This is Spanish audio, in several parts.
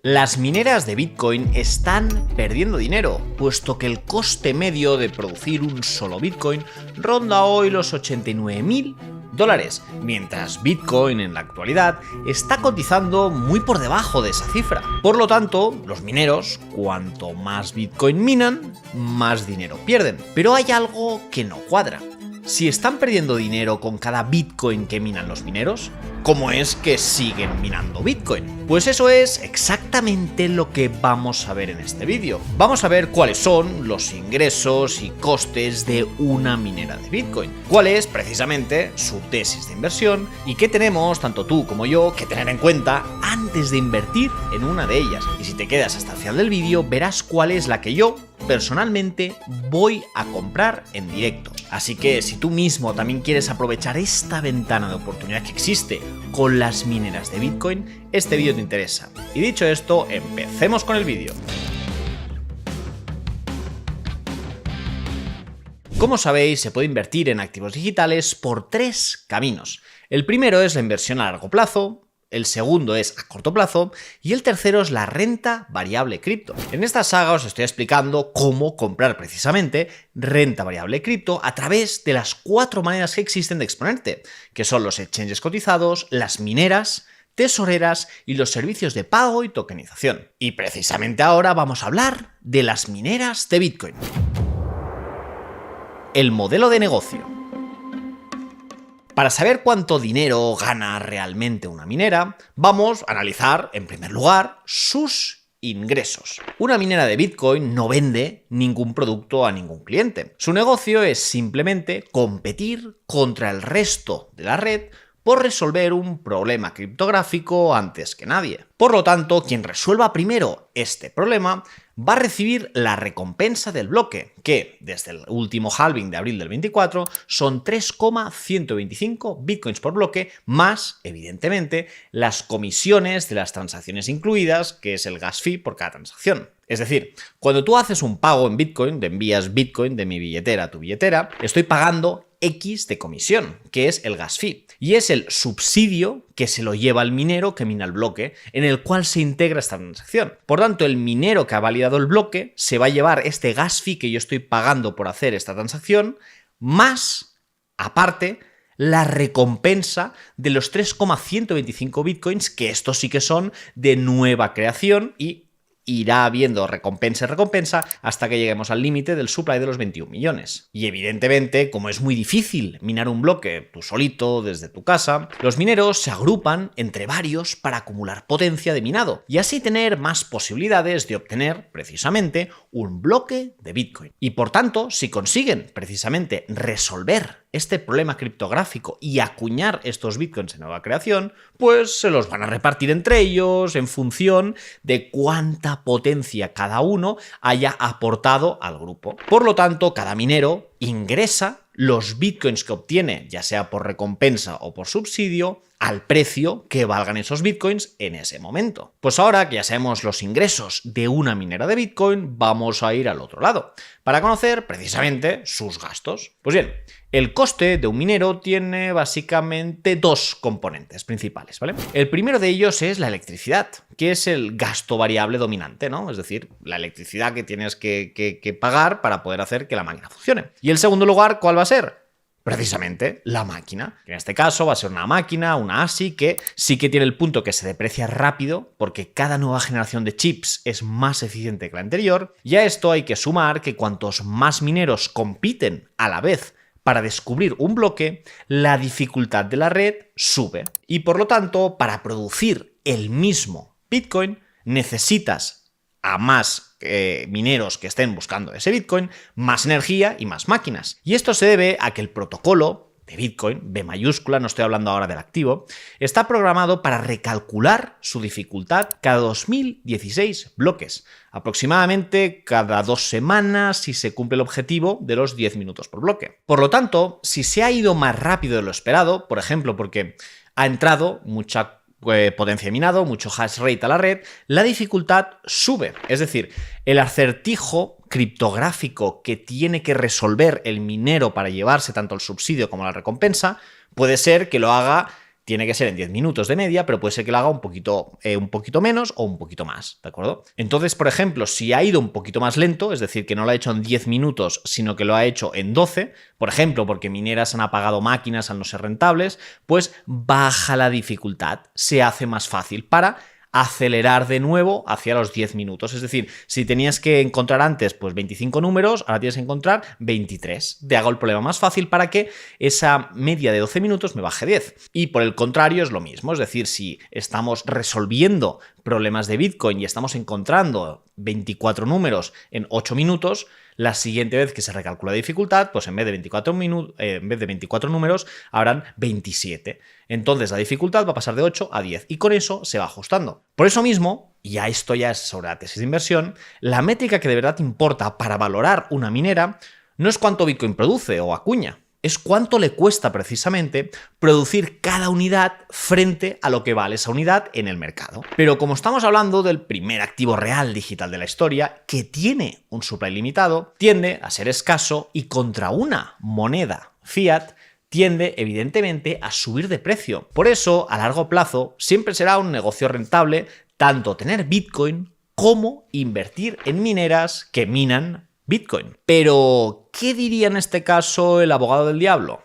Las mineras de Bitcoin están perdiendo dinero, puesto que el coste medio de producir un solo Bitcoin ronda hoy los $89.000, mientras Bitcoin en la actualidad está cotizando muy por debajo de esa cifra. Por lo tanto, los mineros, cuanto más Bitcoin minan, más dinero pierden. Pero hay algo que no cuadra. Si están perdiendo dinero con cada Bitcoin que minan los mineros, ¿cómo es que siguen minando Bitcoin? Pues eso es exactamente lo que vamos a ver en este vídeo. Vamos a ver cuáles son los ingresos y costes de una minera de Bitcoin, cuál es precisamente su tesis de inversión y qué tenemos, tanto tú como yo, que tener en cuenta antes de invertir en una de ellas. Y si te quedas hasta el final del vídeo, verás cuál es la que yo personalmente voy a comprar en directo. Así que si tú mismo también quieres aprovechar esta ventana de oportunidad que existe con las mineras de Bitcoin, este vídeo te interesa. Y dicho esto, empecemos con el vídeo. Como sabéis, se puede invertir en activos digitales por tres caminos. El primero es la inversión a largo plazo, el segundo es a corto plazo y el tercero es la renta variable cripto. En esta saga os estoy explicando cómo comprar precisamente renta variable cripto a través de las 4 maneras que existen de exponerte, que son los exchanges cotizados, las mineras, tesoreras y los servicios de pago y tokenización. Y precisamente ahora vamos a hablar de las mineras de Bitcoin. El modelo de negocio. Para saber cuánto dinero gana realmente una minera, vamos a analizar, en primer lugar, sus ingresos. Una minera de Bitcoin no vende ningún producto a ningún cliente. Su negocio es simplemente competir contra el resto de la red por resolver un problema criptográfico antes que nadie. Por lo tanto, quien resuelva primero este problema va a recibir la recompensa del bloque, que desde el último halving de abril del 24 son 3,125 bitcoins por bloque, más, evidentemente, las comisiones de las transacciones incluidas, que es el gas fee por cada transacción. Es decir, cuando tú haces un pago en Bitcoin, te envías Bitcoin de mi billetera a tu billetera, estoy pagando X de comisión, que es el gas fee, y es el subsidio que se lo lleva el minero que mina el bloque, en el cual se integra esta transacción. Por tanto, el minero que ha validado el bloque se va a llevar este gas fee que yo estoy pagando por hacer esta transacción, más, aparte, la recompensa de los 3,125 bitcoins, que estos sí que son de nueva creación y irá habiendo recompensa y recompensa hasta que lleguemos al límite del supply de los 21 millones. Y evidentemente, como es muy difícil minar un bloque tú solito desde tu casa, los mineros se agrupan entre varios para acumular potencia de minado y así tener más posibilidades de obtener precisamente un bloque de Bitcoin. Y por tanto, si consiguen precisamente resolver este problema criptográfico y acuñar estos bitcoins en nueva creación, pues se los van a repartir entre ellos en función de cuánta potencia cada uno haya aportado al grupo. Por lo tanto, cada minero ingresa los bitcoins que obtiene, ya sea por recompensa o por subsidio, al precio que valgan esos bitcoins en ese momento. Pues ahora que ya sabemos los ingresos de una minera de Bitcoin, vamos a ir al otro lado, para conocer precisamente sus gastos. Pues bien, el coste de un minero tiene básicamente dos componentes principales, ¿vale? El primero de ellos es la electricidad, que es el gasto variable dominante, ¿no? Es decir, la electricidad que tienes que pagar para poder hacer que la máquina funcione. Y el segundo lugar, ¿cuál va a ser? Precisamente la máquina. En este caso va a ser una máquina, una ASIC, que sí que tiene el punto que se deprecia rápido porque cada nueva generación de chips es más eficiente que la anterior. Y a esto hay que sumar que cuantos más mineros compiten a la vez para descubrir un bloque, la dificultad de la red sube. Y por lo tanto, para producir el mismo Bitcoin, necesitas a más mineros que estén buscando ese Bitcoin, más energía y más máquinas. Y esto se debe a que el protocolo de Bitcoin, B mayúscula, no estoy hablando ahora del activo, está programado para recalcular su dificultad cada 2016 bloques, aproximadamente cada 2 semanas si se cumple el objetivo de los 10 minutos por bloque. Por lo tanto, si se ha ido más rápido de lo esperado, por ejemplo, porque ha entrado mucha potencia de minado, mucho hash rate a la red, la dificultad sube. Es decir, el acertijo criptográfico que tiene que resolver el minero para llevarse tanto el subsidio como la recompensa puede ser que lo haga tiene que ser en 10 minutos de media, pero puede ser que lo haga un poquito menos o un poquito más, ¿de acuerdo? Entonces, por ejemplo, si ha ido un poquito más lento, es decir, que no lo ha hecho en 10 minutos, sino que lo ha hecho en 12, por ejemplo, porque mineras han apagado máquinas al no ser rentables, pues baja la dificultad, se hace más fácil para acelerar de nuevo hacia los 10 minutos. Es decir, si tenías que encontrar antes pues 25 números, ahora tienes que encontrar 23. Te hago el problema más fácil para que esa media de 12 minutos me baje 10. Y por el contrario es lo mismo. Es decir, si estamos resolviendo problemas de Bitcoin y estamos encontrando 24 números en 8 minutos, la siguiente vez que se recalcula la dificultad, pues en vez de 24 números, habrán 27. Entonces la dificultad va a pasar de 8 a 10 y con eso se va ajustando. Por eso mismo, y a esto ya es sobre la tesis de inversión, la métrica que de verdad importa para valorar una minera no es cuánto Bitcoin produce o acuña, es cuánto le cuesta precisamente producir cada unidad frente a lo que vale esa unidad en el mercado. Pero como estamos hablando del primer activo real digital de la historia, que tiene un supply limitado, tiende a ser escaso y contra una moneda fiat tiende evidentemente a subir de precio. Por eso, a largo plazo, siempre será un negocio rentable tanto tener Bitcoin como invertir en mineras que minan Bitcoin. Pero, ¿qué diría en este caso el abogado del diablo?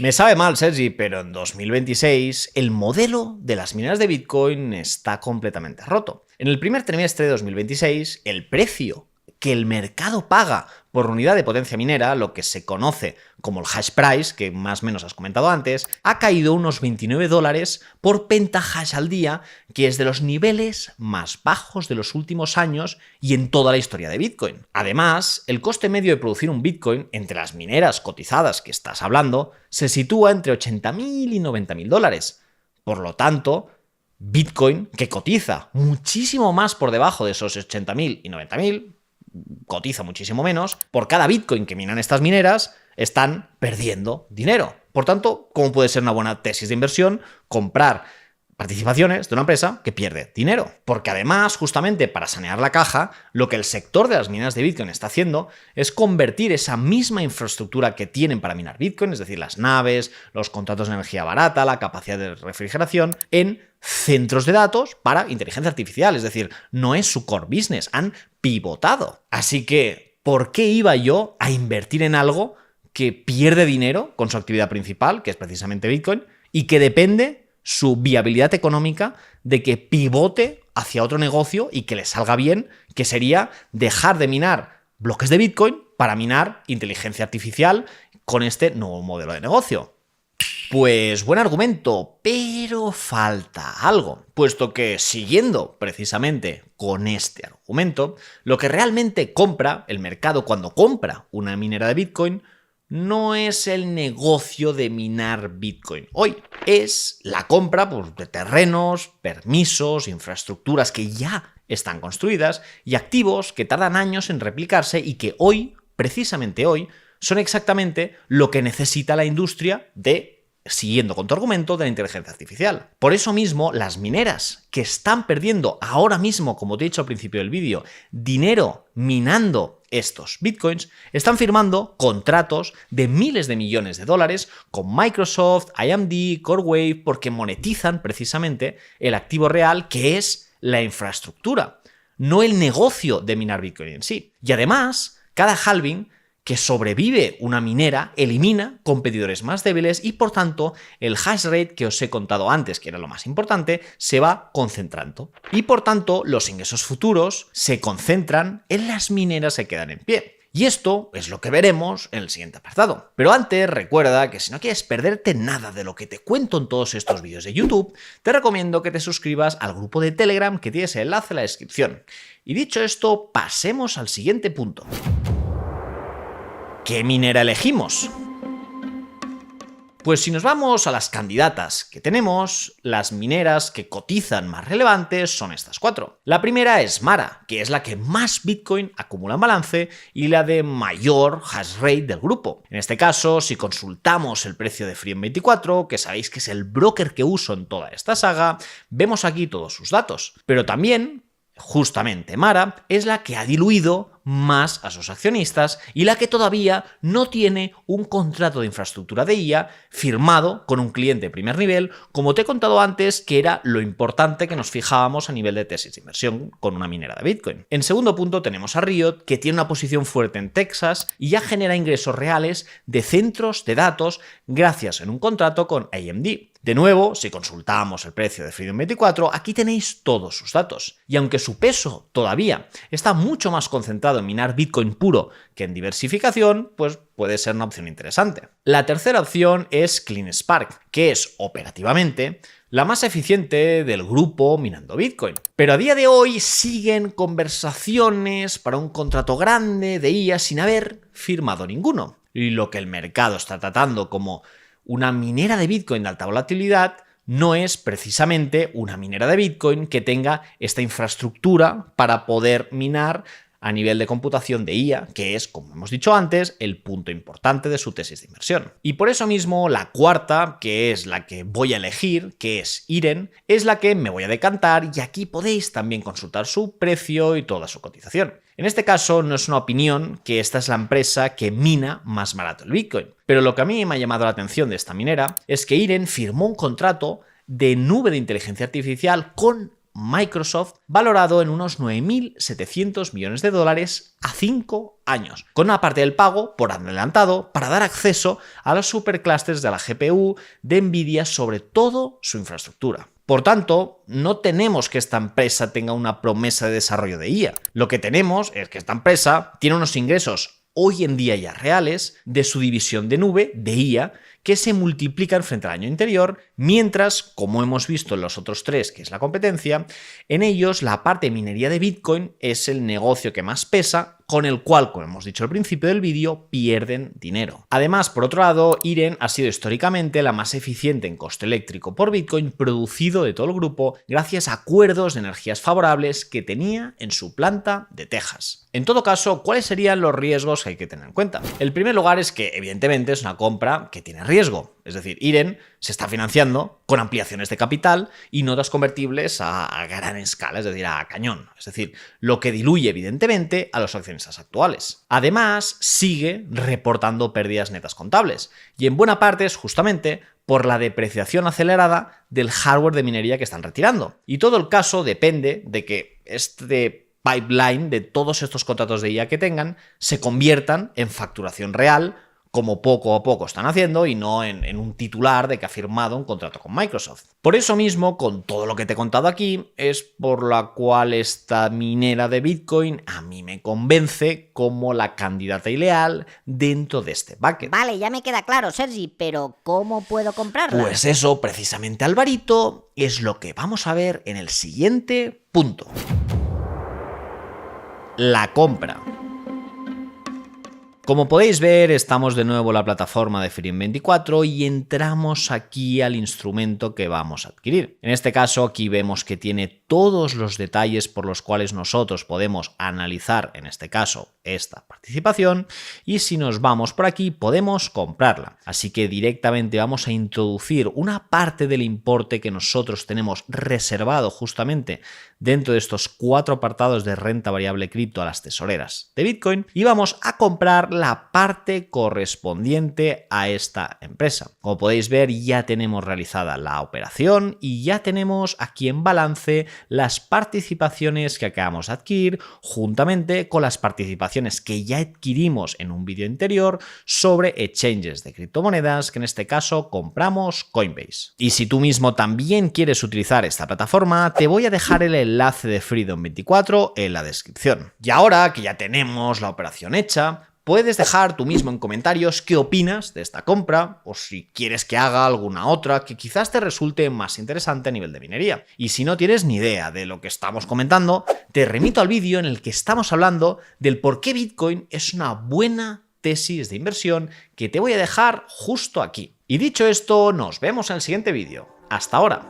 Me sabe mal, Sergi, pero en 2026 el modelo de las mineras de Bitcoin está completamente roto. En el primer trimestre de 2026, el precio que el mercado paga por unidad de potencia minera, lo que se conoce como el hash price, que más o menos has comentado antes, ha caído unos $29 por pentahash al día, que es de los niveles más bajos de los últimos años y en toda la historia de Bitcoin. Además, el coste medio de producir un Bitcoin entre las mineras cotizadas que estás hablando se sitúa entre $80.000 y $90.000. Por lo tanto, Bitcoin, que cotiza muchísimo más por debajo de esos 80.000 y 90.000, cotiza muchísimo menos, por cada Bitcoin que minan estas mineras, están perdiendo dinero. Por tanto, ¿cómo puede ser una buena tesis de inversión comprar participaciones de una empresa que pierde dinero? Porque además, justamente para sanear la caja, lo que el sector de las mineras de Bitcoin está haciendo es convertir esa misma infraestructura que tienen para minar Bitcoin, es decir, las naves, los contratos de energía barata, la capacidad de refrigeración, en centros de datos para inteligencia artificial. Es decir, no es su core business, han pivotado. Así que, ¿por qué iba yo a invertir en algo que pierde dinero con su actividad principal, que es precisamente Bitcoin, y que depende su viabilidad económica de que pivote hacia otro negocio y que le salga bien, que sería dejar de minar bloques de Bitcoin para minar inteligencia artificial con este nuevo modelo de negocio? Pues buen argumento, pero falta algo, puesto que siguiendo precisamente con este argumento, lo que realmente compra el mercado cuando compra una minera de Bitcoin no es el negocio de minar Bitcoin hoy, es la compra pues, de terrenos, permisos, infraestructuras que ya están construidas y activos que tardan años en replicarse y que hoy, precisamente hoy, son exactamente lo que necesita la industria siguiendo con tu argumento, de la inteligencia artificial. Por eso mismo, las mineras que están perdiendo ahora mismo, como te he dicho al principio del vídeo, dinero minando estos bitcoins, están firmando contratos de miles de millones de dólares con Microsoft, AMD, CoreWave, porque monetizan precisamente el activo real que es la infraestructura, no el negocio de minar bitcoin en sí. Y además, cada halving que sobrevive una minera elimina competidores más débiles y por tanto el hash rate que os he contado antes, que era lo más importante, se va concentrando. Y por tanto los ingresos futuros se concentran en las mineras que quedan en pie. Y esto es lo que veremos en el siguiente apartado. Pero antes recuerda que si no quieres perderte nada de lo que te cuento en todos estos vídeos de YouTube, te recomiendo que te suscribas al grupo de Telegram que tienes el enlace en la descripción. Y dicho esto, pasemos al siguiente punto. ¿Qué minera elegimos? Pues si nos vamos a las candidatas que tenemos, las mineras que cotizan más relevantes son estas 4. La primera es Mara, que es la que más Bitcoin acumula en balance y la de mayor hash rate del grupo. En este caso, si consultamos el precio de Free24, que sabéis que es el broker que uso en toda esta saga, vemos aquí todos sus datos. Pero también, justamente Mara, es la que ha diluido más a sus accionistas y la que todavía no tiene un contrato de infraestructura de IA firmado con un cliente de primer nivel, como te he contado antes, que era lo importante que nos fijábamos a nivel de tesis de inversión con una minera de Bitcoin. En segundo punto tenemos a Riot, que tiene una posición fuerte en Texas y ya genera ingresos reales de centros de datos gracias en un contrato con AMD. De nuevo, si consultamos el precio de Freedom 24, aquí tenéis todos sus datos. Y aunque su peso todavía está mucho más concentrado en minar Bitcoin puro que en diversificación, pues puede ser una opción interesante. La tercera opción es CleanSpark, que es operativamente la más eficiente del grupo minando Bitcoin. Pero a día de hoy siguen conversaciones para un contrato grande de IA sin haber firmado ninguno. Y lo que el mercado está tratando como una minera de Bitcoin de alta volatilidad no es precisamente una minera de Bitcoin que tenga esta infraestructura para poder minar a nivel de computación de IA, que es, como hemos dicho antes, el punto importante de su tesis de inversión. Y por eso mismo la cuarta, que es la que voy a elegir, que es Iren, es la que me voy a decantar y aquí podéis también consultar su precio y toda su cotización. En este caso no es una opinión que esta es la empresa que mina más barato el Bitcoin, pero lo que a mí me ha llamado la atención de esta minera es que Iren firmó un contrato de nube de inteligencia artificial con Microsoft valorado en unos 9.700 millones de dólares a 5 años, con una parte del pago por adelantado para dar acceso a los superclusters de la GPU de Nvidia sobre toda su infraestructura. Por tanto, no tenemos que esta empresa tenga una promesa de desarrollo de IA. Lo que tenemos es que esta empresa tiene unos ingresos hoy en día ya reales de su división de nube de IA que se multiplican frente al año anterior, mientras, como hemos visto en los otros tres, que es la competencia, en ellos la parte de minería de Bitcoin es el negocio que más pesa, con el cual, como hemos dicho al principio del vídeo, pierden dinero. Además, por otro lado, Iren ha sido históricamente la más eficiente en coste eléctrico por Bitcoin producido de todo el grupo gracias a acuerdos de energías favorables que tenía en su planta de Texas. En todo caso, ¿cuáles serían los riesgos que hay que tener en cuenta? El primer lugar es que, evidentemente, es una compra que tiene riesgo. Es decir, Iren se está financiando con ampliaciones de capital y notas convertibles a gran escala, es decir, a cañón. Es decir, lo que diluye evidentemente a los accionistas actuales. Además, sigue reportando pérdidas netas contables y en buena parte es justamente por la depreciación acelerada del hardware de minería que están retirando. Y todo el caso depende de que este pipeline de todos estos contratos de IA que tengan se conviertan en facturación real, como poco a poco están haciendo y no en un titular de que ha firmado un contrato con Microsoft. Por eso mismo, con todo lo que te he contado aquí, es por la cual esta minera de Bitcoin a mí me convence como la candidata ideal dentro de este bucket. Vale, ya me queda claro, Sergi, pero ¿cómo puedo comprarla? Pues eso, precisamente, Alvarito, es lo que vamos a ver en el siguiente punto. La compra. Como podéis ver, estamos de nuevo en la plataforma de Freedom 24 y entramos aquí al instrumento que vamos a adquirir. En este caso, aquí vemos que tiene todos los detalles por los cuales nosotros podemos analizar, en este caso, esta participación, y si nos vamos por aquí podemos comprarla. Así que directamente vamos a introducir una parte del importe que nosotros tenemos reservado justamente dentro de estos 4 apartados de renta variable cripto a las tesoreras de Bitcoin y vamos a comprar la parte correspondiente a esta empresa. Como podéis ver, ya tenemos realizada la operación y ya tenemos aquí en balance las participaciones que acabamos de adquirir juntamente con las participaciones que ya adquirimos en un vídeo anterior sobre exchanges de criptomonedas, que en este caso compramos Coinbase. Y si tú mismo también quieres utilizar esta plataforma, te voy a dejar el enlace de Freedom 24 en la descripción. Y ahora que ya tenemos la operación hecha, puedes dejar tú mismo en comentarios qué opinas de esta compra o si quieres que haga alguna otra que quizás te resulte más interesante a nivel de minería. Y si no tienes ni idea de lo que estamos comentando, te remito al vídeo en el que estamos hablando del por qué Bitcoin es una buena tesis de inversión que te voy a dejar justo aquí. Y dicho esto, nos vemos en el siguiente vídeo. Hasta ahora.